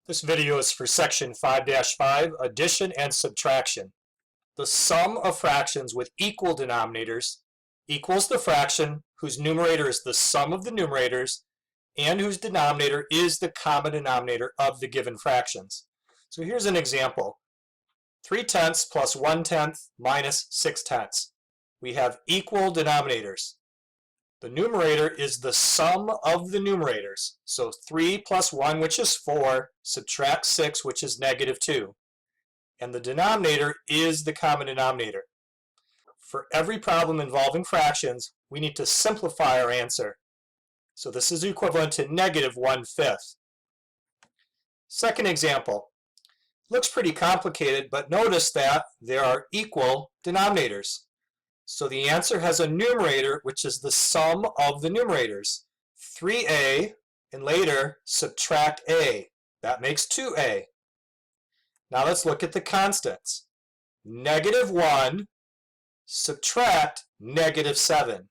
This video is for section 5-5, addition and subtraction. The sum of fractions with equal denominators equals the fraction whose numerator is the sum of the numerators and whose denominator is the common denominator of the given fractions. So here's an example. 3/10 plus 1/10 minus 6/10. We have equal denominators. The numerator is the sum of the numerators. So 3 plus 1, which is 4, subtract 6, which is -2. And the denominator is the common denominator. For every problem involving fractions, we need to simplify our answer. So this is equivalent to -1/5. Second example. Looks pretty complicated, but notice that there are equal denominators. So the answer has a numerator which is the sum of the numerators. 3a, and later subtract a. That makes 2a. Now let's look at the constants. -1 subtract -7.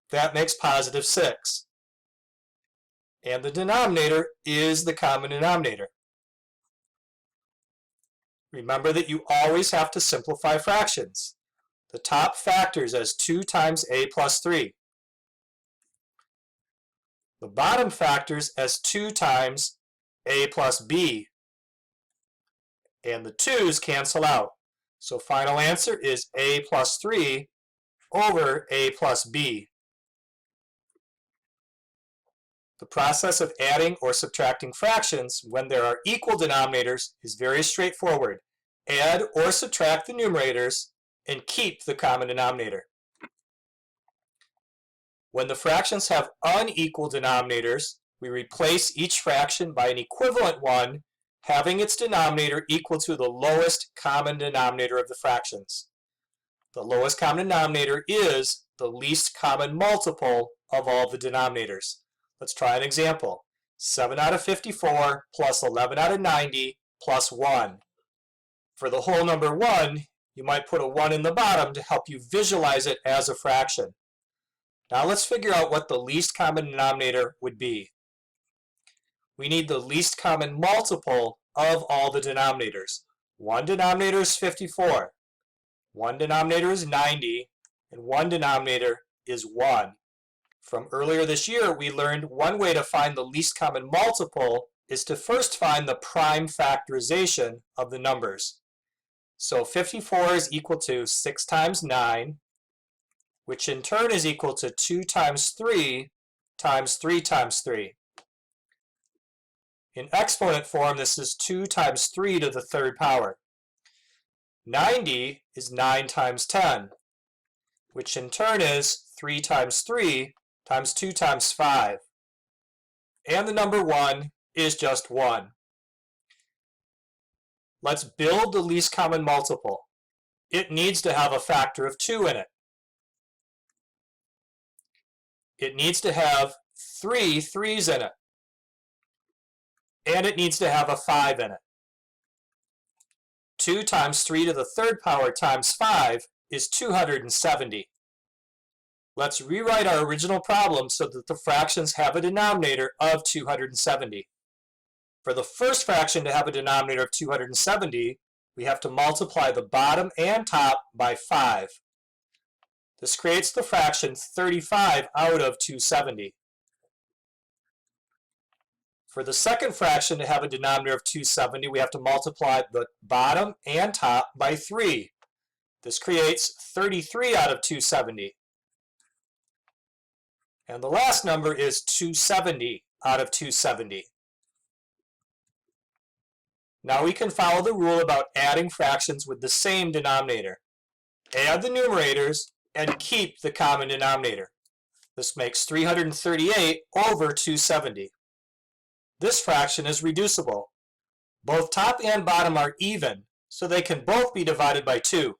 That makes +6. And the denominator is the common denominator. Remember that you always have to simplify fractions. The top factors as 2 times a plus 3. The bottom factors as 2 times a plus b. And the 2's cancel out. So final answer is a plus 3 over a plus b. The process of adding or subtracting fractions when there are equal denominators is very straightforward. Add or subtract the numerators and keep the common denominator. When the fractions have unequal denominators, we replace each fraction by an equivalent one having its denominator equal to the lowest common denominator of the fractions. The lowest common denominator is the least common multiple of all the denominators. Let's try an example. 7 out of 54 plus 11 out of 90 plus 1. For the whole number 1, you might put a 1 in the bottom to help you visualize it as a fraction. Now let's figure out what the least common denominator would be. We need the least common multiple of all the denominators. One denominator is 54, one denominator is 90, and one denominator is 1. From earlier this year, we learned one way to find the least common multiple is to first find the prime factorization of the numbers. So 54 is equal to 6 times 9, which in turn is equal to 2 times 3 times 3 times 3. In exponent form, this is 2 times 3 to the third power. 90 is 9 times 10, which in turn is 3 times 3 times 2 times 5. And the number 1 is just 1. Let's build the least common multiple. It needs to have a factor of 2 in it. It needs to have 3 3's in it. And it needs to have a 5 in it. 2 times 3 to the third power times 5 is 270. Let's rewrite our original problem so that the fractions have a denominator of 270. For the first fraction to have a denominator of 270, we have to multiply the bottom and top by 5. This creates the fraction 35 out of 270. For the second fraction to have a denominator of 270, we have to multiply the bottom and top by 3. This creates 33 out of 270. And the last number is 270 out of 270. Now we can follow the rule about adding fractions with the same denominator. Add the numerators and keep the common denominator. This makes 338 over 270. This fraction is reducible. Both top and bottom are even, so they can both be divided by 2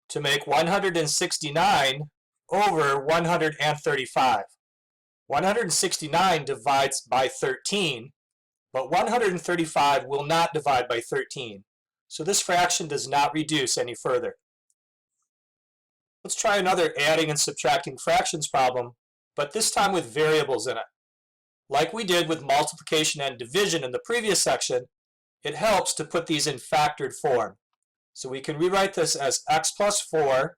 to make 169 over 135. 169 divides by 13, but 135 will not divide by 13. So this fraction does not reduce any further. Let's try another adding and subtracting fractions problem, but this time with variables in it. Like we did with multiplication and division in the previous section, it helps to put these in factored form. So we can rewrite this as x plus 4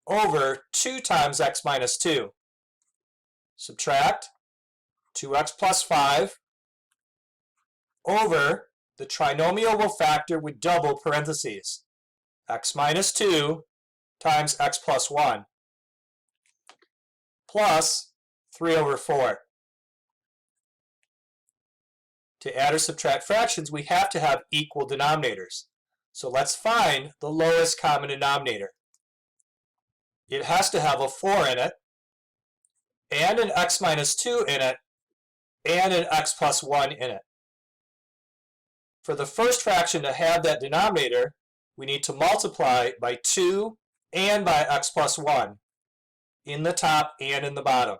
over 2 times x minus 2. Subtract 2x plus 5 over, the trinomial will factor with double parentheses, x minus 2 times x plus 1 plus 3 over 4. To add or subtract fractions, we have to have equal denominators. So let's find the lowest common denominator. It has to have a 4 in it, and an x minus 2 in it, and an x plus 1 in it. For the first fraction to have that denominator, we need to multiply by 2 and by x plus 1 in the top and in the bottom.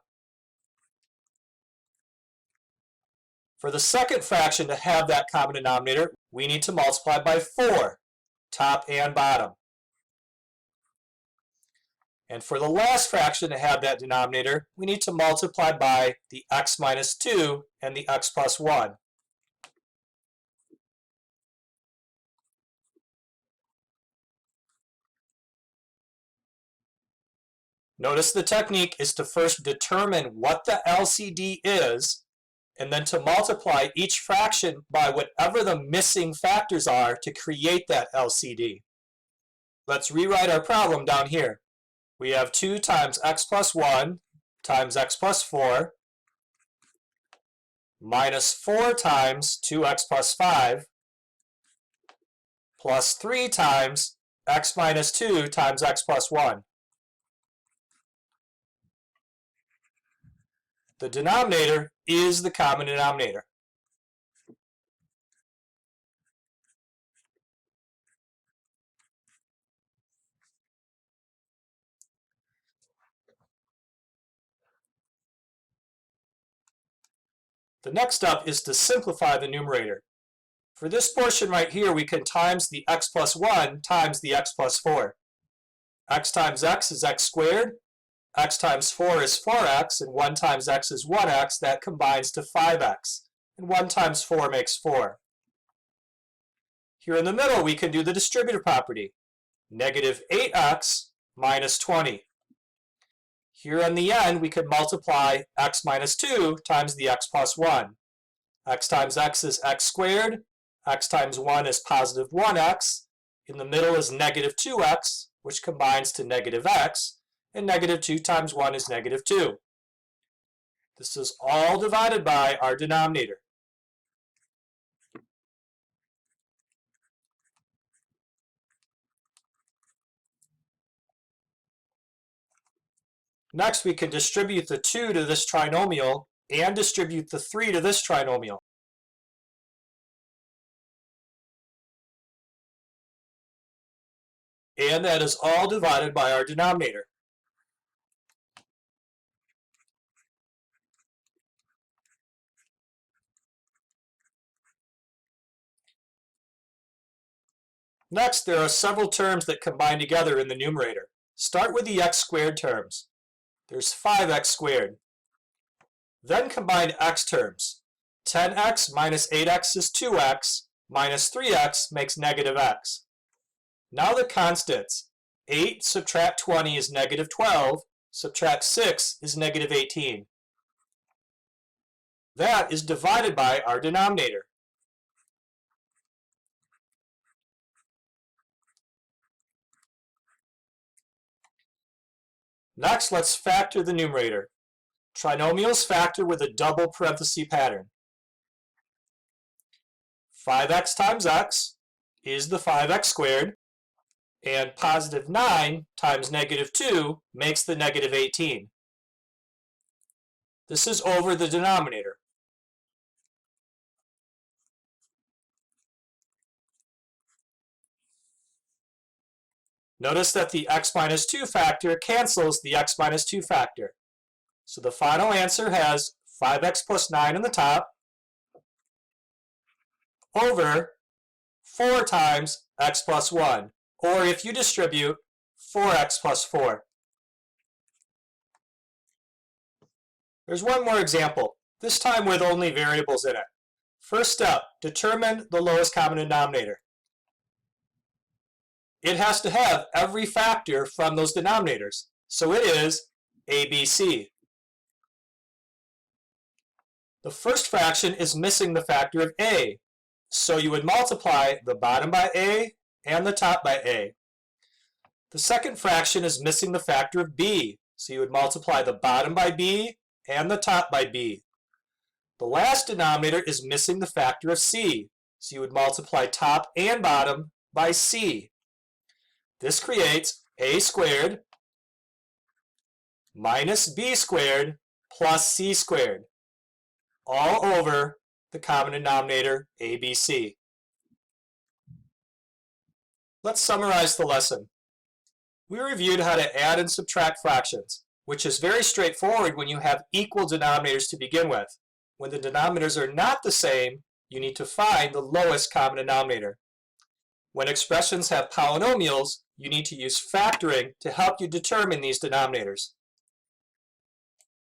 For the second fraction to have that common denominator, we need to multiply by 4, top and bottom. And for the last fraction to have that denominator, we need to multiply by the x minus 2 and the x plus 1. Notice the technique is to first determine what the LCD is, and then to multiply each fraction by whatever the missing factors are to create that LCD. Let's rewrite our problem down here. We have 2 times x plus 1 times x plus 4 minus 4 times 2x plus 5 plus 3 times x minus 2 times x plus 1. The denominator is the common denominator. The next step is to simplify the numerator. For this portion right here, we can times the x plus 1 times the x plus 4. X times x is x squared. X times 4 is 4x, and 1 times x is 1x. That combines to 5x. And 1 times 4 makes 4. Here in the middle, we can do the distributive property. Negative 8x minus 20. Here in the end, we could multiply x minus 2 times the x plus 1. X times x is x squared. X times 1 is positive 1x. In the middle is negative 2x, which combines to negative x. And negative 2 times 1 is negative 2. This is all divided by our denominator. Next, we can distribute the 2 to this trinomial and distribute the 3 to this trinomial. And that is all divided by our denominator. Next, there are several terms that combine together in the numerator. Start with the x squared terms. There's 5x squared. Then combine x terms. 10x minus 8x is 2x, minus 3x makes negative x. Now the constants. 8 subtract 20 is negative 12, subtract 6 is negative 18. That is divided by our denominator. Next, let's factor the numerator. Trinomials factor with a double parenthesis pattern. 5x times x is the 5x squared, and positive 9 times negative 2 makes the negative 18. This is over the denominator. Notice that the x minus 2 factor cancels the x minus 2 factor. So the final answer has 5x plus 9 on the top over 4 times x plus 1. Or if you distribute, 4x plus 4. There's one more example. this time with only variables in it. First step, determine the lowest common denominator. It has to have every factor from those denominators. So it is ABC. The first fraction is missing the factor of A. So you would multiply the bottom by A and the top by A. The second fraction is missing the factor of B. So you would multiply the bottom by B and the top by B. The last denominator is missing the factor of C. So you would multiply top and bottom by C. This creates A squared minus B squared plus C squared, all over the common denominator ABC. Let's summarize the lesson. We reviewed how to add and subtract fractions, which is very straightforward when you have equal denominators to begin with. When the denominators are not the same, you need to find the lowest common denominator. When expressions have polynomials, you need to use factoring to help you determine these denominators.